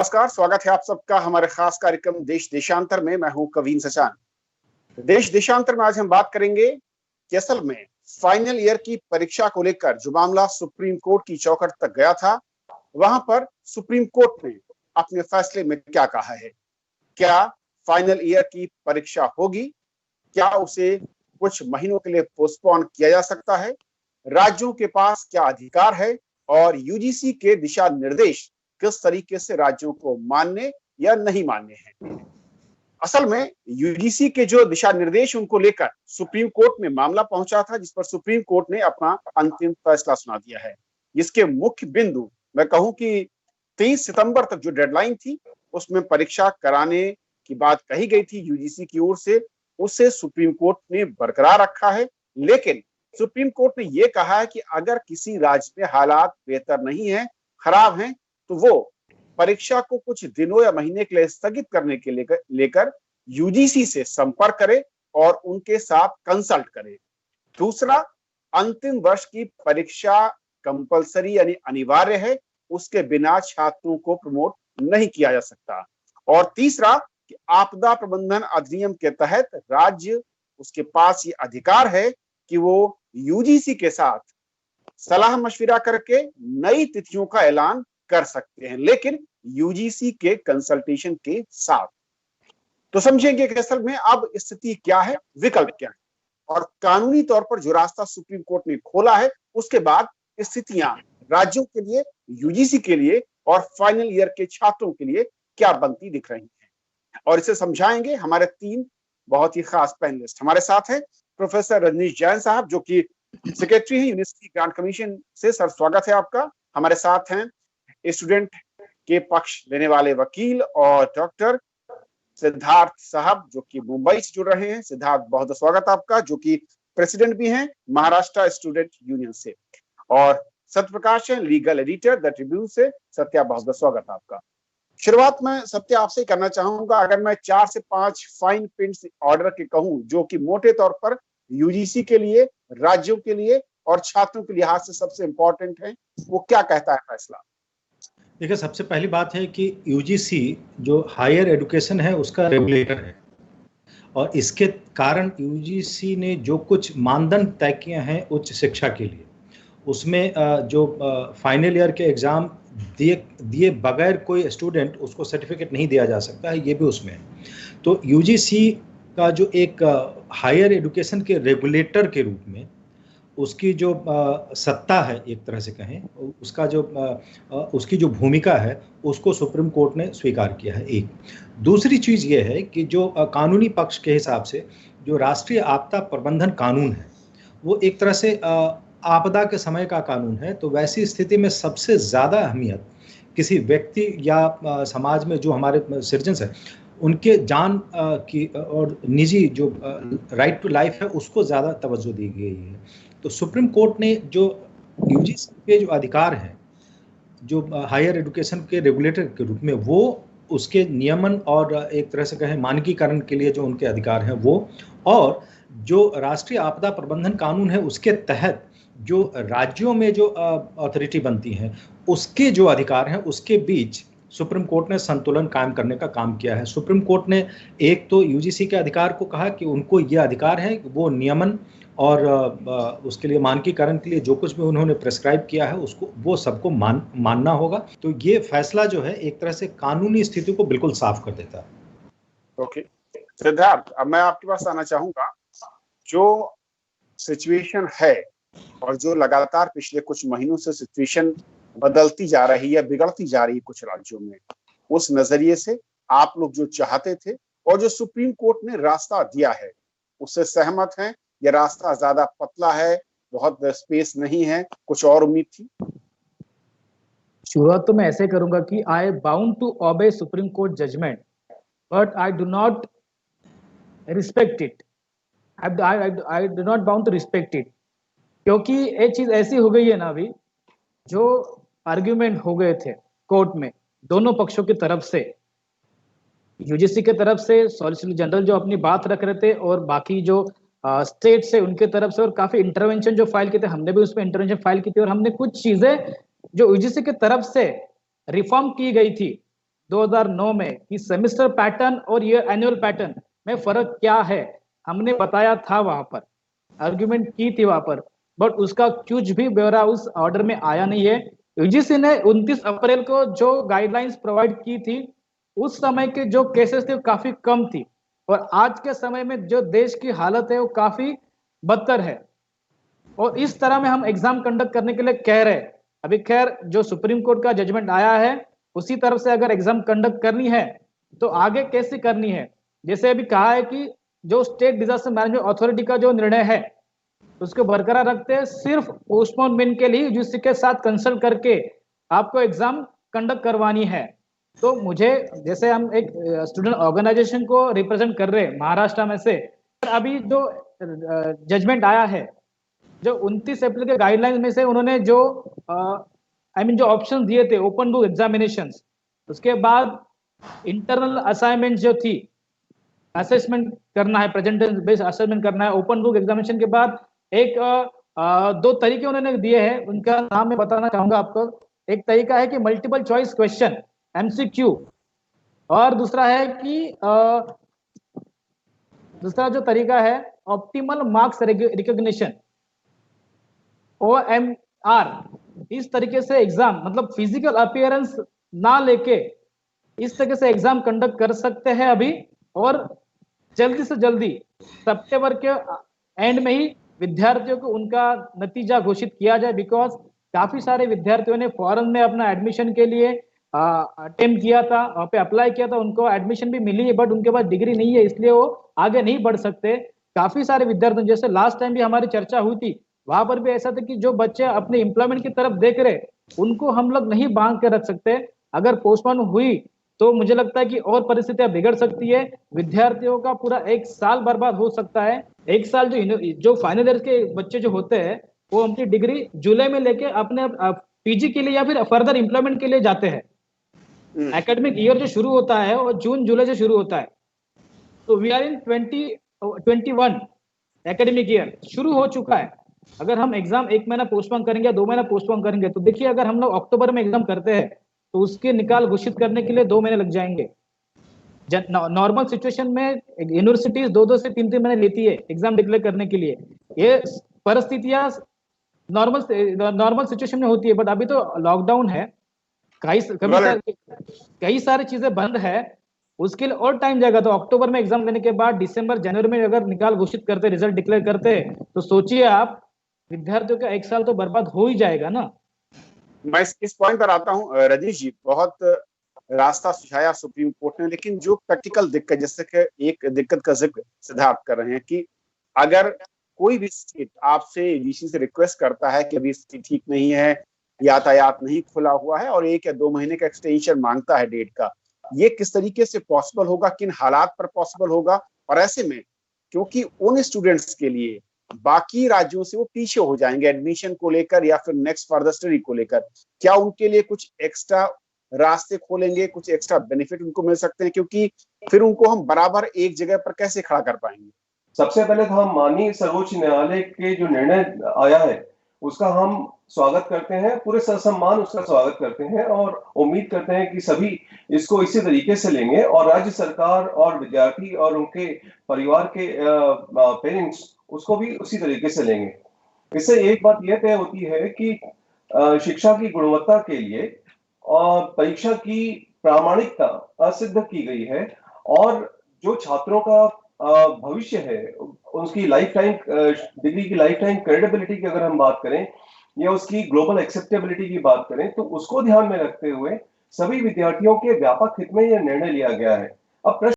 नमस्कार, स्वागत है आप सबका हमारे खास कार्यक्रम देश देशांतर में। मैं हूं कवीन सचान। देश देशांतर में आज हम बात करेंगे कि असल में फाइनल ईयर की परीक्षा को लेकर जो मामला सुप्रीम कोर्ट की चौखट तक गया था, वहां पर सुप्रीम कोर्ट ने अपने फैसले में क्या कहा है। क्या फाइनल ईयर की परीक्षा होगी? क्या उसे कुछ महीनों के लिए पोस्टपोन किया जा सकता है? राज्यों के पास क्या अधिकार है और यूजीसी के दिशा निर्देश किस तरीके से राज्यों को मानने या नहीं मानने हैं। असल में यूजीसी के जो दिशा निर्देश उनको लेकर सुप्रीम कोर्ट में मामला पहुंचा था, जिस पर सुप्रीम कोर्ट ने अपना अंतिम फैसला सुना दिया है। इसके मुख्य बिंदु मैं कहूं कि 23 सितंबर तक जो डेडलाइन थी उसमें परीक्षा कराने की बात कही गई थी यूजीसी की ओर से, उसे सुप्रीम कोर्ट ने बरकरार रखा है। लेकिन सुप्रीम कोर्ट ने यह कहा है कि अगर किसी राज्य में हालात बेहतर नहीं है, खराब हैं, तो वो परीक्षा को कुछ दिनों या महीने के लिए स्थगित करने के लेकर यूजीसी से संपर्क करे और उनके साथ कंसल्ट करे। दूसरा, अंतिम वर्ष की परीक्षा कंपलसरी यानी अनिवार्य है, उसके बिना छात्रों को प्रमोट नहीं किया जा सकता। और तीसरा कि आपदा प्रबंधन अधिनियम के तहत राज्य उसके पास ये अधिकार है कि वो यूजीसी के साथ सलाह मशविरा करके नई तिथियों का ऐलान कर सकते हैं, लेकिन यूजीसी के कंसल्टेशन के साथ। तो समझेंगे कि असल में अब स्थिति क्या है, विकल्प क्या है और कानूनी तौर पर जो रास्ता सुप्रीम कोर्ट ने खोला है, उसके बाद स्थितियां राज्यों के लिए, यूजीसी के लिए और फाइनल ईयर के छात्रों के लिए क्या बनती दिख रही है। और इसे समझाएंगे हमारे तीन बहुत ही खास पैनलिस्ट। हमारे साथ हैं प्रोफेसर रजनीश जैन साहब, जो कि सेक्रेटरी है यूनिवर्सिटी ग्रांट कमीशन से। सर, स्वागत है आपका। हमारे साथ हैं स्टूडेंट के पक्ष लेने वाले वकील और डॉक्टर सिद्धार्थ साहब, जो कि मुंबई से जुड़ रहे हैं। सिद्धार्थ, बहुत बहुत स्वागत आपका, जो कि प्रेसिडेंट भी हैं महाराष्ट्र स्टूडेंट यूनियन से। और सत्यप्रकाश है, लीगल एडिटर द ट्रिब्यून से। सत्या, बहुत बहुत स्वागत आपका। शुरुआत में सत्य आपसे करना चाहूंगा, अगर मैं 4 से 5 फाइन प्रिंट्स ऑर्डर के कहूं जो कि मोटे तौर पर यूजीसी के लिए, राज्यों के लिए और छात्रों के लिहाज से सबसे इंपॉर्टेंट है, वो क्या कहता है फैसला? देखिए, सबसे पहली बात है कि यूजीसी जो हायर एजुकेशन है उसका रेगुलेटर है और इसके कारण यूजीसी ने जो कुछ मानदंड तय किए हैं उच्च शिक्षा के लिए, उसमें जो फाइनल ईयर के एग्ज़ाम दिए बगैर कोई स्टूडेंट उसको सर्टिफिकेट नहीं दिया जा सकता है, ये भी उसमें है। तो यूजीसी का जो एक हायर एजुकेशन के रेगुलेटर के रूप में उसकी जो सत्ता है, एक तरह से कहें, उसका जो उसकी जो भूमिका है उसको सुप्रीम कोर्ट ने स्वीकार किया है। एक दूसरी चीज़ ये है कि जो कानूनी पक्ष के हिसाब से जो राष्ट्रीय आपदा प्रबंधन कानून है वो एक तरह से आपदा के समय का कानून है। तो वैसी स्थिति में सबसे ज़्यादा अहमियत किसी व्यक्ति या समाज में जो हमारे सिटीजन्स हैं उनके जान की और निजी जो राइट टू लाइफ है उसको ज़्यादा तवज्जो दी गई है। तो सुप्रीम कोर्ट ने जो यूजीसी के जो अधिकार हैं जो हायर एजुकेशन के रेगुलेटर के रूप में, वो उसके नियमन और एक तरह से कहें मानकीकरण के लिए जो उनके अधिकार हैं वो, और जो राष्ट्रीय आपदा प्रबंधन कानून है उसके तहत जो राज्यों में जो अथॉरिटी बनती हैं उसके जो अधिकार हैं उसके बीच सुप्रीम कोर्ट ने संतुलन कायम करने का काम किया है। सुप्रीम कोर्ट ने एक तो यूजीसी के अधिकार को कहा कि उनको ये अधिकार है कि वो नियमन और उसके लिए मानकीकरण के लिए जो कुछ भी उन्होंने प्रेस्क्राइब किया है उसको वो सबको मानना होगा। तो ये फैसला जो है एक तरह से कानूनी स्थिति को बिल्कुल साफ कर देता है। ओके सिद्धार्थ, अब मैं आपके पास आना चाहूंगा। जो सिचुएशन है और जो लगातार पिछले कुछ महीनों से सिचुएशन बदलती जा रही है, बिगड़ती जा रही है कुछ राज्यों में, उस नजरिए से आप लोग जो चाहते थे और जो सुप्रीम कोर्ट ने रास्ता दिया है उससे सहमत हैं? ये रास्ता ज्यादा पतला है, बहुत स्पेस नहीं है, कुछ और उम्मीद थी? शुरुआत तो मैं ऐसे करूंगा कि I bound to obey supreme court judgement but I do not respect it. I do not bound to respect it, क्योंकि एक चीज ऐसी हो गई है ना, अभी जो आर्ग्यूमेंट हो गए थे कोर्ट में दोनों पक्षों की तरफ से, यूजीसी के तरफ से सॉलिसिटर जनरल जो अपनी बात रख रहे थे और बाकी जो स्टेट से उनके तरफ से, और काफी इंटरवेंशन जो फाइल किए थे, हमने भी उसमें इंटरवेंशन फाइल की थी और हमने कुछ चीजें जो यूजीसी की तरफ से रिफॉर्म की गई थी 2009 में कि सेमेस्टर पैटर्न और ये एनुअल पैटर्न में फर्क क्या है, हमने बताया था वहां पर, आर्ग्यूमेंट की थी वहां पर, बट उसका कुछ भी ब्यौरा उस ऑर्डर में आया नहीं है। यूजीसी ने 29 अप्रैल को जो गाइडलाइंस प्रोवाइड की थी, उस समय के जो केसेस थे वो काफी कम थी, और आज के समय में जो देश की हालत है वो काफी बदतर है, और इस तरह में हम एग्जाम कंडक्ट करने के लिए कह रहे हैं। अभी खैर जो सुप्रीम कोर्ट का जजमेंट आया है उसी तरफ से अगर एग्जाम कंडक्ट करनी है तो आगे कैसे करनी है, जैसे अभी कहा है कि जो स्टेट डिजास्टर मैनेजमेंट अथॉरिटी का जो निर्णय है उसको बरकरार रखते हैं, सिर्फ पोस्टपोनमेंट के लिए यूजीसी के साथ कंसल्ट करके आपको एग्जाम कंडक्ट करवानी है। तो मुझे, जैसे हम एक स्टूडेंट ऑर्गेनाइजेशन को रिप्रेजेंट कर रहे हैं महाराष्ट्र में से, अभी जो जजमेंट आया है, जो 29 अप्रैल के गाइडलाइंस में से उन्होंने जो जो ऑप्शन दिए थे, ओपन बुक एग्जामिनेशंस, उसके बाद इंटरनल असाइनमेंट जो थी, असेसमेंट करना है, प्रेजेंटेशन बेस्ड असेसमेंट करना है, ओपन बुक एग्जामिनेशन के बाद एक दो तरीके उन्होंने दिए हैं, उनका नाम मैं बताना चाहूंगा आपको। एक तरीका है कि मल्टीपल चॉइस क्वेश्चन एमसीक्यू, और दूसरा है कि दूसरा जो तरीका है ऑप्टिमल मार्क्स रिकॉग्निशन, OMR। इस तरीके से एग्जाम, मतलब फिजिकल अपीयरेंस ना लेके इस तरीके से एग्जाम कंडक्ट कर सकते हैं अभी, और जल्दी से जल्दी सितंबर के एंड में ही विद्यार्थियों को उनका नतीजा घोषित किया जाए, बिकॉज काफी सारे विद्यार्थियों ने फॉरेन में अपना एडमिशन के लिए अटेम्प्ट किया था, वहाँ पे अप्लाई किया था, उनको एडमिशन भी मिली है, बट उनके पास डिग्री नहीं है, इसलिए वो आगे नहीं बढ़ सकते। काफी सारे विद्यार्थी, जैसे लास्ट टाइम भी हमारी चर्चा हुई थी, वहां पर भी ऐसा था कि जो बच्चे अपने एम्प्लॉयमेंट की तरफ देख रहे, उनको हम लोग नहीं बांध के रख सकते। अगर पोस्टपोन हुई तो मुझे लगता है कि और परिस्थितियां बिगड़ सकती है, विद्यार्थियों का पूरा एक साल बर्बाद हो सकता है। एक साल जो फाइनल ईयर के बच्चे जो होते हैं वो अपनी डिग्री जुलाई में लेके अपने पीजी के लिए या फिर फर्दर एम्प्लॉयमेंट के लिए जाते हैं। एकेडमिक ईयर जो शुरू होता है वो जून जुलाई से शुरू होता है, तो we are in 2021 academic year शुरू हो चुका है। अगर हम एग्जाम एक महीना पोस्टपोन करेंगे, 2 महीना पोस्टपोन करेंगे, तो देखिए अगर हम लोग अक्टूबर में एग्जाम करते हैं तो उसके निकाल घोषित करने के लिए 2 महीने लग जाएंगे। नॉर्मल सिचुएशन में यूनिवर्सिटीज 2 से 3 महीने लेती है एग्जाम डिक्लेयर करने के लिए। ये परिस्थितियां नॉर्मल सिचुएशन में होती है, बट अभी तो लॉकडाउन है, कई सारी चीजें बंद है, उसके लिए और टाइम जाएगा। तो अक्टूबर में एग्जाम लेने के बाद दिसंबर जनवरी में अगर निकाल घोषित करते, रिजल्ट डिक्लेयर करते, तो सोचिए आप, विद्यार्थियों का एक साल तो बर्बाद हो ही जाएगा ना। मैं इस पॉइंट पर आता हूं। रजनीश जी, बहुत रास्ता सुझाया सुप्रीम कोर्ट ने, लेकिन जो प्रैक्टिकल दिक्कत, जैसे कि एक दिक्कत का जिक्र सिद्धार्थ कर रहे हैं कि अगर कोई भी स्टेट आपसे यूजीसी से रिक्वेस्ट करता है कि अभी स्थिति ठीक नहीं है, यातायात नहीं खुला हुआ है, और 1 या 2 महीने का एक्सटेंशन मांगता है डेट का, ये किस तरीके से पॉसिबल होगा, किन हालात पर पॉसिबल होगा? और ऐसे में क्योंकि उन स्टूडेंट्स के लिए बाकी राज्यों से वो पीछे हो जाएंगे एडमिशन को लेकर या फिर नेक्स्ट फर्दर स्टडी को लेकर, क्या उनके लिए कुछ एक्स्ट्रा रास्ते खोलेंगे, कुछ एक्स्ट्रा बेनिफिट उनको मिल सकते हैं? क्योंकि फिर उनको हम बराबर एक जगह पर कैसे खड़ा कर पाएंगे? सबसे पहले तो हम माननीय सर्वोच्च न्यायालय के जो निर्णय आया है उसका हम स्वागत करते हैं, पूरे ससम्मान उसका स्वागत करते हैं, और उम्मीद करते हैं कि सभी इसको इसी तरीके से लेंगे, और राज्य सरकार और विद्यार्थी और उनके परिवार के पेरेंट्स उसको भी उसी तरीके से लेंगे। इससे एक बात यह तय होती है कि शिक्षा की गुणवत्ता के लिए परीक्षा की प्रामाणिकता सिद्ध की गई है, और जो छात्रों का भविष्य है, उसकी लाइफ टाइम डिग्री की लाइफ टाइम क्रेडिबिलिटी की अगर हम बात करें या उसकी ग्लोबल एक्सेप्टेबिलिटी की बात करें, तो उसको ध्यान में रखते हुए सभी विद्यार्थियों के व्यापक हित में यह निर्णय लिया गया है। अब प्रश्न